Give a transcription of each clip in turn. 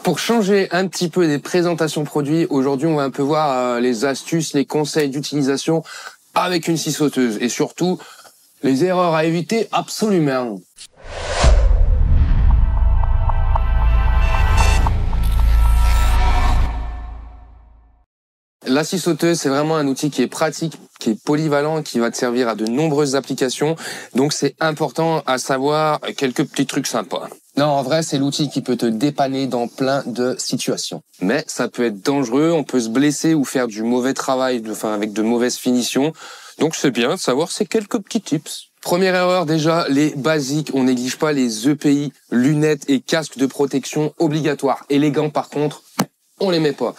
Pour changer un petit peu des présentations produits, aujourd'hui on va un peu voir les astuces, les conseils d'utilisation avec une scie sauteuse et surtout les erreurs à éviter absolument. La scie sauteuse, c'est vraiment un outil qui est pratique, qui est polyvalent, qui va te servir à de nombreuses applications. Donc c'est important à savoir quelques petits trucs sympas. Non, en vrai, c'est l'outil qui peut te dépanner dans plein de situations. Mais ça peut être dangereux, on peut se blesser ou faire du mauvais travail, avec de mauvaises finitions. Donc c'est bien de savoir ces quelques petits tips. Première erreur déjà, les basiques. On néglige pas les EPI, lunettes et casques de protection obligatoires. Et les gants, par contre, on les met pas.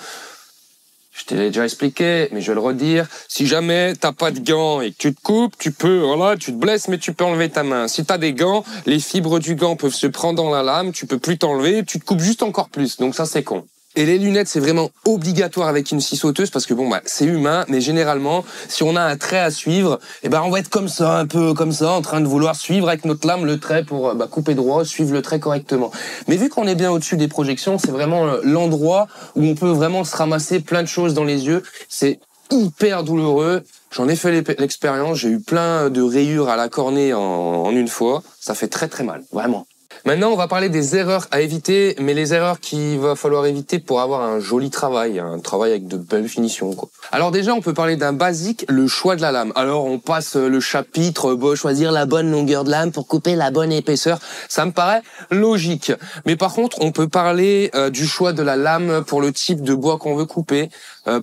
Je te l'ai déjà expliqué, mais je vais le redire. Si jamais t'as pas de gants et que tu te coupes, tu te blesses, mais tu peux enlever ta main. Si t'as des gants, les fibres du gant peuvent se prendre dans la lame, tu peux plus t'enlever, tu te coupes juste encore plus. Donc ça, c'est con. Et les lunettes, c'est vraiment obligatoire avec une scie sauteuse parce que c'est humain, mais généralement, si on a un trait à suivre, on va être comme ça, un peu comme ça, en train de vouloir suivre avec notre lame le trait pour couper droit, suivre le trait correctement. Mais vu qu'on est bien au-dessus des projections, c'est vraiment l'endroit où on peut vraiment se ramasser plein de choses dans les yeux. C'est hyper douloureux. J'en ai fait l'expérience, j'ai eu plein de rayures à la cornée en une fois. Ça fait très très mal, vraiment. Maintenant, on va parler des erreurs à éviter, mais les erreurs qu'il va falloir éviter pour avoir un joli travail, un travail avec de belles finitions, quoi. Alors déjà, on peut parler d'un basique, le choix de la lame. Alors, on passe le chapitre, choisir la bonne longueur de lame pour couper la bonne épaisseur. Ça me paraît logique. Mais par contre, on peut parler du choix de la lame pour le type de bois qu'on veut couper,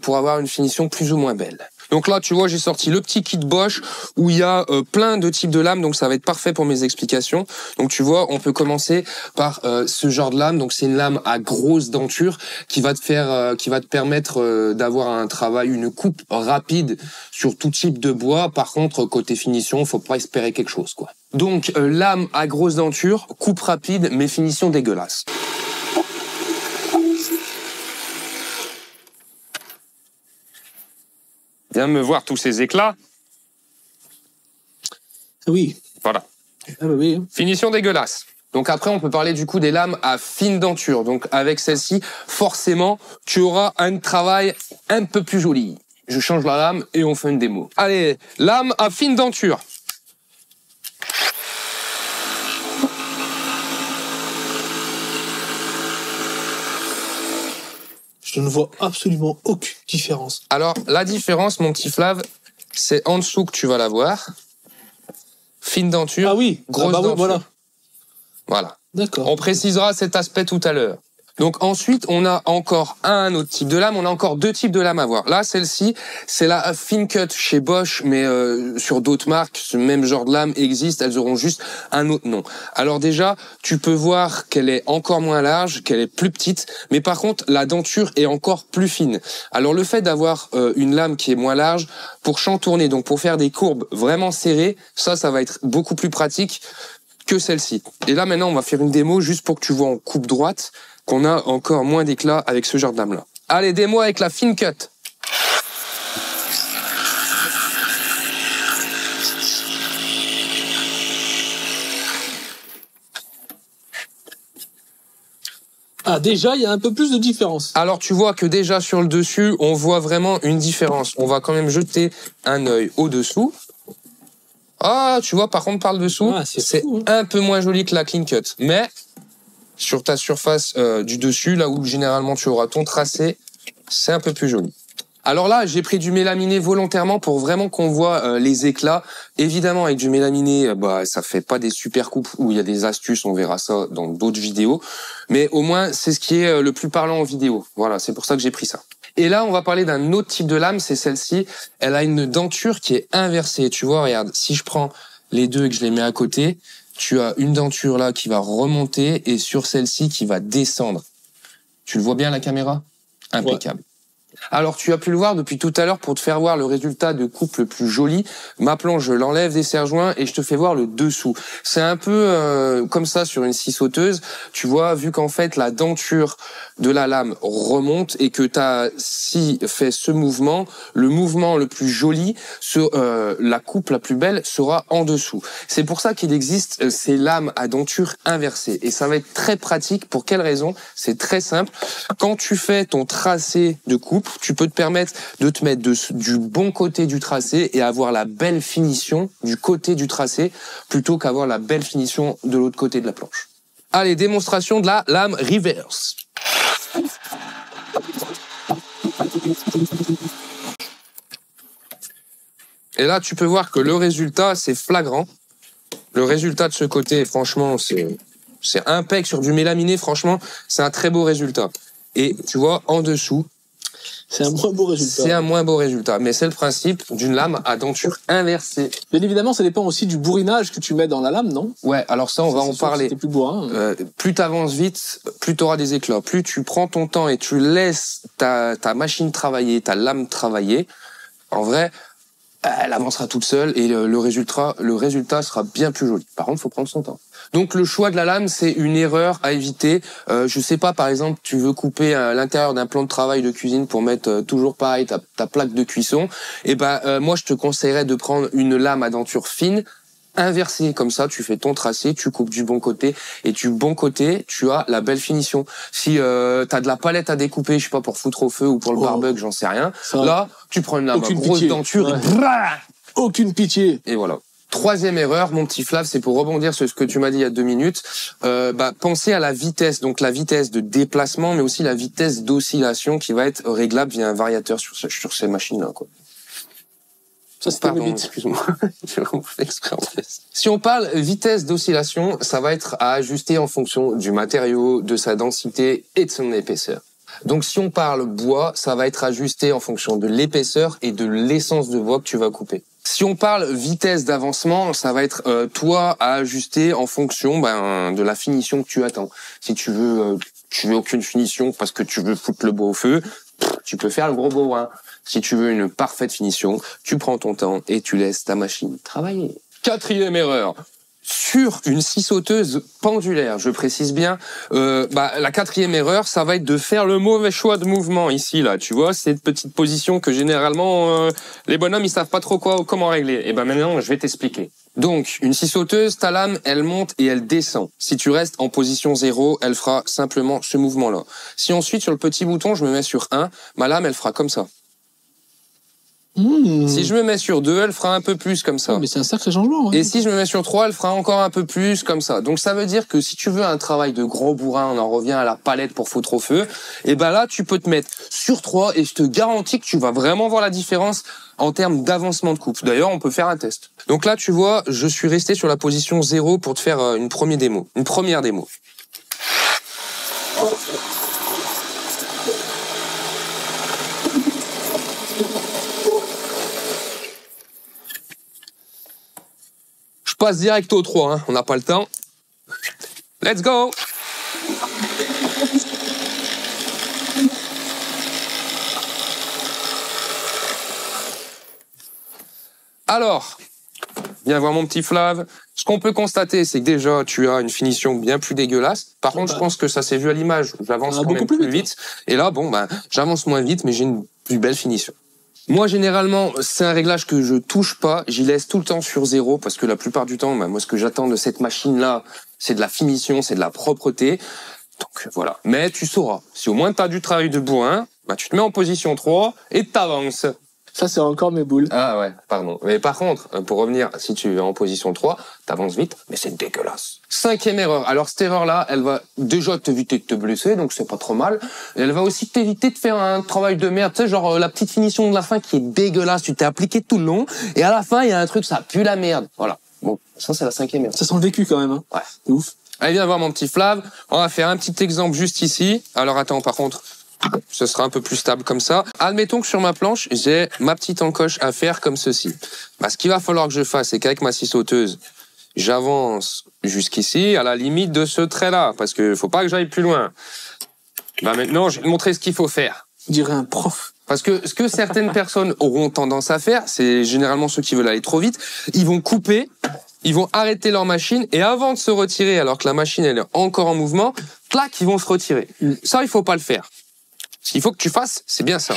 pour avoir une finition plus ou moins belle. Donc là, tu vois, j'ai sorti le petit kit Bosch où il y a plein de types de lames, donc ça va être parfait pour mes explications. Donc tu vois, on peut commencer par ce genre de lame. Donc c'est une lame à grosse denture qui va te permettre d'avoir un travail, une coupe rapide sur tout type de bois. Par contre, côté finition, faut pas espérer quelque chose, quoi. Donc lame à grosse denture, coupe rapide, mais finition dégueulasse. Viens me voir tous ces éclats. Oui. Voilà. Ah bah oui. Finition dégueulasse. Donc après, on peut parler du coup des lames à fine denture. Donc avec celle-ci, forcément, tu auras un travail un peu plus joli. Je change la lame et on fait une démo. Allez, lame à fine denture. Je ne vois absolument aucune différence. Alors, la différence, mon petit Flav, c'est en dessous que tu vas la voir. Fine denture, ah oui, grosse denture. Oui, Voilà. D'accord. On précisera cet aspect tout à l'heure. Donc ensuite, on a encore un autre type de lame. On a encore deux types de lames à voir. Là, celle-ci, c'est la Fine Cut chez Bosch, mais sur d'autres marques, ce même genre de lame existe. Elles auront juste un autre nom. Alors déjà, tu peux voir qu'elle est encore moins large, qu'elle est plus petite, mais par contre, la denture est encore plus fine. Alors le fait d'avoir une lame qui est moins large, pour chantourner, donc pour faire des courbes vraiment serrées, ça va être beaucoup plus pratique que celle-ci. Et là, maintenant, on va faire une démo juste pour que tu vois en coupe droite qu'on a encore moins d'éclat avec ce genre de lame-là. Allez, démo avec la Fine Cut. Ah, déjà, il y a un peu plus de différence. Alors, tu vois que déjà sur le dessus, on voit vraiment une différence. On va quand même jeter un œil au-dessous. Ah, tu vois, par contre, par le dessous, c'est un peu moins joli que la Clean Cut. Mais sur ta surface du dessus, là où généralement tu auras ton tracé, c'est un peu plus joli. Alors là, j'ai pris du mélaminé volontairement pour vraiment qu'on voit les éclats. Évidemment, avec du mélaminé, ça fait pas des super coupes où il y a des astuces, on verra ça dans d'autres vidéos. Mais au moins, c'est ce qui est le plus parlant en vidéo. Voilà, c'est pour ça que j'ai pris ça. Et là, on va parler d'un autre type de lame, c'est celle-ci. Elle a une denture qui est inversée. Tu vois, regarde, si je prends les deux et que je les mets à côté, tu as une denture là qui va remonter et sur celle-ci qui va descendre. Tu le vois bien à la caméra? Impeccable. Alors, tu as pu le voir depuis tout à l'heure pour te faire voir le résultat de coupe le plus joli. Ma planche, je l'enlève des serre-joints et je te fais voir le dessous. C'est un peu comme ça sur une scie sauteuse. Tu vois, vu qu'en fait, la denture de la lame remonte et que ta scie fait ce mouvement, le mouvement le plus joli, la coupe la plus belle sera en dessous. C'est pour ça qu'il existe ces lames à denture inversée. Et ça va être très pratique. Pour quelle raison? C'est très simple. Quand tu fais ton tracé de coupe, tu peux te permettre de te mettre du bon côté du tracé et avoir la belle finition du côté du tracé plutôt qu'avoir la belle finition de l'autre côté de la planche. Allez, démonstration de la lame reverse. Et là, tu peux voir que le résultat, c'est flagrant. Le résultat de ce côté, franchement, c'est impec sur du mélaminé. Franchement, c'est un très beau résultat. Et tu vois, en dessous, c'est un moins beau résultat. C'est un moins beau résultat, mais c'est le principe d'une lame à denture inversée. Bien évidemment, ça dépend aussi du bourrinage que tu mets dans la lame, non? Ouais, alors ça, on va en parler. Plus bourrin. Plus t'avances vite, plus t'auras des éclats. Plus tu prends ton temps et tu laisses ta machine travailler, ta lame travailler, en vrai, elle avancera toute seule et le résultat sera bien plus joli. Par contre, il faut prendre son temps. Donc le choix de la lame, c'est une erreur à éviter. Je sais pas, par exemple, tu veux couper l'intérieur d'un plan de travail de cuisine pour mettre toujours pareil ta plaque de cuisson. Et moi je te conseillerais de prendre une lame à denture fine, inversée. Comme ça, tu fais ton tracé, tu coupes du bon côté et du bon côté, tu as la belle finition. Si t'as de la palette à découper, je sais pas, pour foutre au feu ou pour le barbecue, j'en sais rien. Ça, là, tu prends une lame à grosse denture et aucune pitié. Et voilà. Troisième erreur, mon petit Flav, c'est pour rebondir sur ce que tu m'as dit il y a 2 minutes. Pensez à la vitesse, donc la vitesse de déplacement, mais aussi la vitesse d'oscillation qui va être réglable via un variateur sur ces machines-là, quoi. Ça, c'était vite. Excuse-moi. Je fais exprès en fait. Si on parle vitesse d'oscillation, ça va être à ajuster en fonction du matériau, de sa densité et de son épaisseur. Donc si on parle bois, ça va être ajusté en fonction de l'épaisseur et de l'essence de bois que tu vas couper. Si on parle vitesse d'avancement, ça va être toi à ajuster en fonction de la finition que tu attends. Si tu veux aucune finition parce que tu veux foutre le bois au feu, tu peux faire le gros bourrin. Si tu veux une parfaite finition, tu prends ton temps et tu laisses ta machine travailler. Quatrième erreur. Sur une scie sauteuse pendulaire, je précise bien, la quatrième erreur, ça va être de faire le mauvais choix de mouvement ici, là. Tu vois, cette petite position que généralement, les bonhommes, ils savent pas trop comment régler. Et maintenant, je vais t'expliquer. Donc, une scie sauteuse, ta lame, elle monte et elle descend. Si tu restes en position 0, elle fera simplement ce mouvement-là. Si ensuite, sur le petit bouton, je me mets sur 1, ma lame, elle fera comme ça. Si je me mets sur 2, elle fera un peu plus comme ça. Mais c'est un sacré changement. Ouais. Et si je me mets sur 3, elle fera encore un peu plus comme ça. Donc ça veut dire que si tu veux un travail de gros bourrin, on en revient à la palette pour foutre au feu, et là tu peux te mettre sur 3 et je te garantis que tu vas vraiment voir la différence en termes d'avancement de coupe. D'ailleurs, on peut faire un test. Donc là, tu vois, je suis resté sur la position 0 pour te faire une première démo. Je passe direct au 3, hein. On n'a pas le temps. Let's go! Alors, viens voir mon petit Flav. Ce qu'on peut constater, c'est que déjà, tu as une finition bien plus dégueulasse. Par contre, je pense que ça s'est vu à l'image. J'avance quand même plus vite. Et là, j'avance moins vite, mais j'ai une plus belle finition. Moi, généralement, c'est un réglage que je touche pas. J'y laisse tout le temps sur 0 parce que la plupart du temps, moi, ce que j'attends de cette machine-là, c'est de la finition, c'est de la propreté. Donc, voilà. Mais tu sauras. Si au moins tu as du travail de bourrin, tu te mets en position 3 et t'avances. Ça, c'est encore mes boules. Ah ouais, pardon. Mais par contre, pour revenir, si tu es en position 3, t'avances vite, mais c'est dégueulasse. 5e erreur. Alors, cette erreur-là, elle va déjà t'éviter de te blesser, donc c'est pas trop mal. Et elle va aussi t'éviter de faire un travail de merde. Tu sais, genre la petite finition de la fin qui est dégueulasse. Tu t'es appliqué tout le long, et à la fin, il y a un truc, ça pue la merde. Voilà. Bon, ça, c'est la 5e erreur. Ça sent le vécu quand même, hein. Ouais. C'est ouf. Allez, viens voir mon petit Flav. On va faire un petit exemple juste ici. Alors, attends, par contre... ce sera un peu plus stable comme ça. Admettons que sur ma planche, j'ai ma petite encoche à faire comme ceci. Ce qu'il va falloir que je fasse, c'est qu'avec ma scie sauteuse, j'avance jusqu'ici, à la limite de ce trait-là, parce que faut pas que j'aille plus loin. Maintenant, je vais te montrer ce qu'il faut faire. On dirait un prof. Parce que ce que certaines personnes auront tendance à faire, c'est généralement ceux qui veulent aller trop vite, ils vont couper, ils vont arrêter leur machine et avant de se retirer, alors que la machine elle est encore en mouvement, clac, ils vont se retirer. Ça, il faut pas le faire. Ce qu'il faut que tu fasses, c'est bien ça.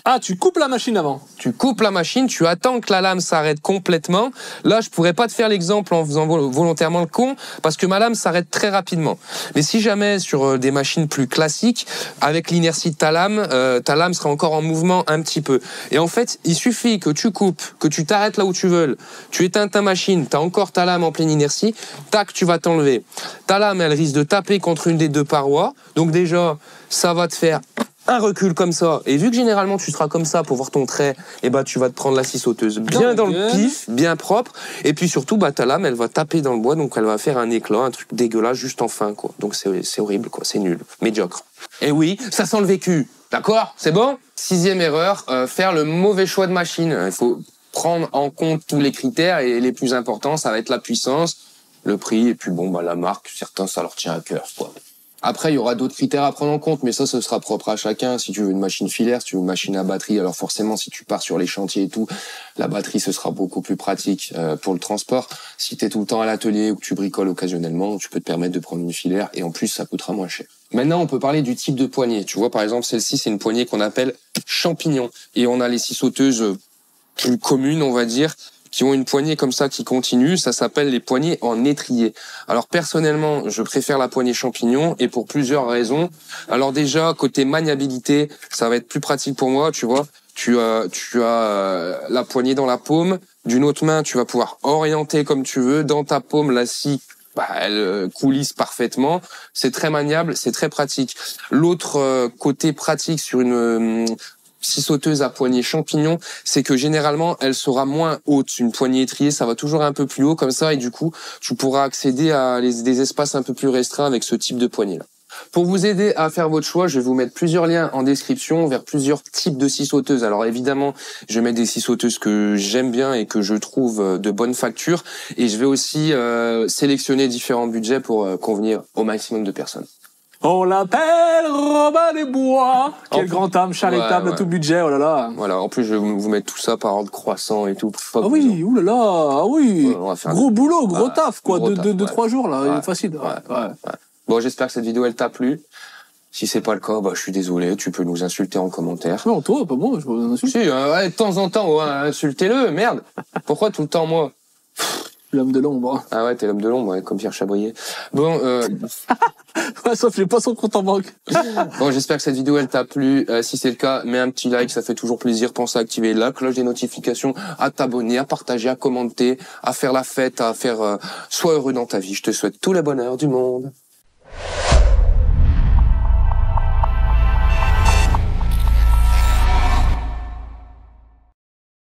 Ah, tu coupes la machine avant. Tu coupes la machine, tu attends que la lame s'arrête complètement. Là, je pourrais pas te faire l'exemple en faisant volontairement le con, parce que ma lame s'arrête très rapidement. Mais si jamais sur des machines plus classiques, avec l'inertie de ta lame sera encore en mouvement un petit peu. Et en fait, il suffit que tu coupes, que tu t'arrêtes là où tu veux, tu éteins ta machine, t'as encore ta lame en pleine inertie, tac, tu vas t'enlever. Ta lame, elle risque de taper contre une des deux parois, donc déjà, ça va te faire un recul comme ça, et vu que généralement tu seras comme ça pour voir ton trait, et bah tu vas te prendre la scie sauteuse bien dans le pif, bien propre, et puis surtout bah ta lame elle va taper dans le bois, donc elle va faire un éclat, un truc dégueulasse juste en fin quoi. Donc c'est horrible quoi, c'est nul, médiocre. Et oui, ça sent le vécu, d'accord? C'est bon? 6e erreur, faire le mauvais choix de machine. Il faut prendre en compte tous les critères et les plus importants, ça va être la puissance, le prix et puis bon bah la marque, certains ça leur tient à cœur quoi. Après, il y aura d'autres critères à prendre en compte, mais ça, ce sera propre à chacun. Si tu veux une machine filaire, si tu veux une machine à batterie, alors forcément, si tu pars sur les chantiers et tout, la batterie, ce sera beaucoup plus pratique pour le transport. Si tu es tout le temps à l'atelier ou que tu bricoles occasionnellement, tu peux te permettre de prendre une filaire et en plus, ça coûtera moins cher. Maintenant, on peut parler du type de poignée. Tu vois, par exemple, celle-ci, c'est une poignée qu'on appelle champignon. Et on a les scies sauteuses plus communes, on va dire, qui ont une poignée comme ça qui continue, ça s'appelle les poignées en étrier. Alors personnellement, je préfère la poignée champignon et pour plusieurs raisons. Alors déjà, côté maniabilité, ça va être plus pratique pour moi, tu vois. Tu as la poignée dans la paume, d'une autre main, tu vas pouvoir orienter comme tu veux. Dans ta paume, la scie, elle coulisse parfaitement. C'est très maniable, c'est très pratique. L'autre côté pratique sur une scie sauteuse à poignée champignon, c'est que généralement, elle sera moins haute. Une poignée étriée, ça va toujours un peu plus haut comme ça et du coup, tu pourras accéder à des espaces un peu plus restreints avec ce type de poignée-là. Pour vous aider à faire votre choix, je vais vous mettre plusieurs liens en description vers plusieurs types de scies sauteuses. Alors évidemment, je vais mettre des scies sauteuses que j'aime bien et que je trouve de bonne facture et je vais aussi sélectionner différents budgets pour convenir au maximum de personnes. On l'appelle Robin des Bois. Quelle grande âme charitable à tout budget, oh là là. Voilà, en plus je vais vous mettre tout ça par ordre croissant et tout. Ah oui, oulala, ah oui. Gros boulot, gros taf, quoi, de 3 jours là, facile. Ouais. Bon, j'espère que cette vidéo elle t'a plu. Si c'est pas le cas, je suis désolé, tu peux nous insulter en commentaire. Non, toi, pas moi, je vous insulte. Si, de temps en temps, insultez-le, merde. Pourquoi tout le temps moi? L'homme de l'ombre. Ah ouais, t'es l'homme de l'ombre, comme Pierre Chabrier. Bon, sauf j'ai pas son compte en banque. Bon, j'espère que cette vidéo elle t'a plu. Si c'est le cas, mets un petit like, ça fait toujours plaisir. Pense à activer la cloche des notifications, à t'abonner, à partager, à commenter, à faire la fête, à faire sois heureux dans ta vie. Je te souhaite tout le bonheur du monde.